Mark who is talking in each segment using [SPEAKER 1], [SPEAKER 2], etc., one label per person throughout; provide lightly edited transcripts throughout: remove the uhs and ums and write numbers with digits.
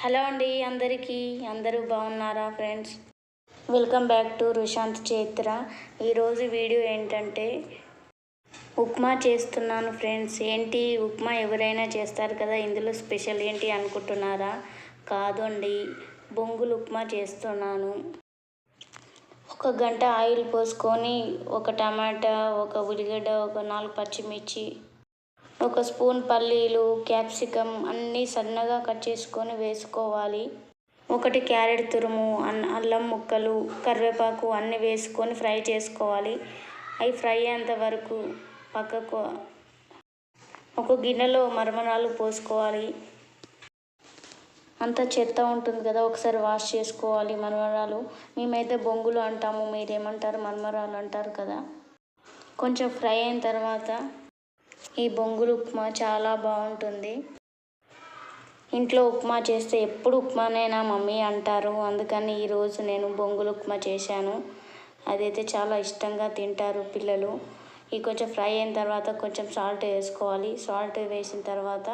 [SPEAKER 1] Hello అండి అందరికీ, అందరూ బాగున్నారా friends? Welcome back to Rushanth Chaitra. ఈరోజు వీడియో ఏంటంటే ఉప్మా చేస్తున్నాను ఫ్రెండ్స్. ఏంటి ఉప్మా ఎవరైనా చేస్తారు కదా, ఇందులో స్పెషల్ ఏంటి అనుకుంటున్నారా? కాదు అండి, బొంగులు ఉప్మా చేస్తున్నాను. 1 గంట ఆయిల్ పోసుకొని, ఒక టమాటా, ఒక ఉల్లిగడ్డ, ఒక 4 పచ్చిమిర్చి, 1 స్పూన్ పల్లీలు, క్యాప్సికమ్ అన్నీ సన్నగా కట్ చేసుకొని వేసుకోవాలి. 1 క్యారెట్ తురుము, అల్లం ముక్కలు, కరివేపాకు అన్నీ వేసుకొని ఫ్రై చేసుకోవాలి. అవి ఫ్రై అయ్యేంత వరకు పక్కకు ఒక గిన్నెలో మరమరాలు పోసుకోవాలి. అంతా చెత్త ఉంటుంది కదా, ఒకసారి వాష్ చేసుకోవాలి మరమరాలు. మేమైతే బొంగులు అంటాము, మీరేమంటారు? మరమరాలు అంటారు కదా. కొంచెం ఫ్రై అయిన తర్వాత ఈ బొంగులు ఉప్మా చాలా బాగుంటుంది. ఇంట్లో ఉప్మా చేస్తే ఎప్పుడు ఉప్మానేనా మమ్మీ అంటారు. అందుకని ఈరోజు నేను బొంగులు ఉప్మా చేశాను. అదైతే చాలా ఇష్టంగా తింటారు పిల్లలు. ఇది కొంచెం ఫ్రై అయిన తర్వాత కొంచెం సాల్ట్ వేసుకోవాలి. సాల్ట్ వేసిన తర్వాత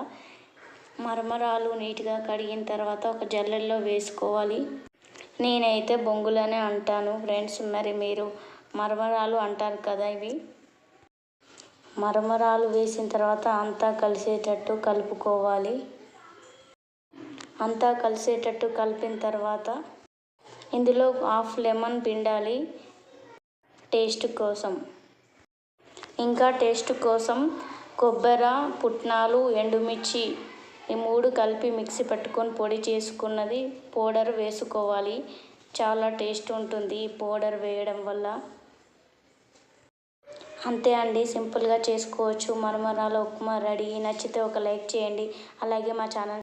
[SPEAKER 1] మరమరాలు నీట్గా కడిగిన తర్వాత ఒక జల్లెల్లో వేసుకోవాలి. నేనైతే బొంగులనే అంటాను ఫ్రెండ్స్. మరి మీరు మరమరాలు అంటారు కదా. ఇవి మరమరాలు వేసిన తర్వాత అంతా కలిసేటట్టు కలుపుకోవాలి. అంతా కలిసేటట్టు కలిపిన తర్వాత ఇందులో హాఫ్ లెమన్ పిండాలి టేస్ట్ కోసం. ఇంకా టేస్ట్ కోసం కొబ్బరి, పుట్నాలు, ఎండుమిర్చి ఈ 3 కలిపి మిక్సీ పట్టుకొని పొడి చేసుకున్నది పౌడర్ వేసుకోవాలి. చాలా టేస్ట్ ఉంటుంది ఈ పౌడర్ వేయడం వల్ల. అంతే అండి, సింపుల్గా చేసుకోవచ్చు. మరమరాల ఉప్మా రెడీ. నచ్చితే ఒక లైక్ చేయండి. అలాగే మా ఛానల్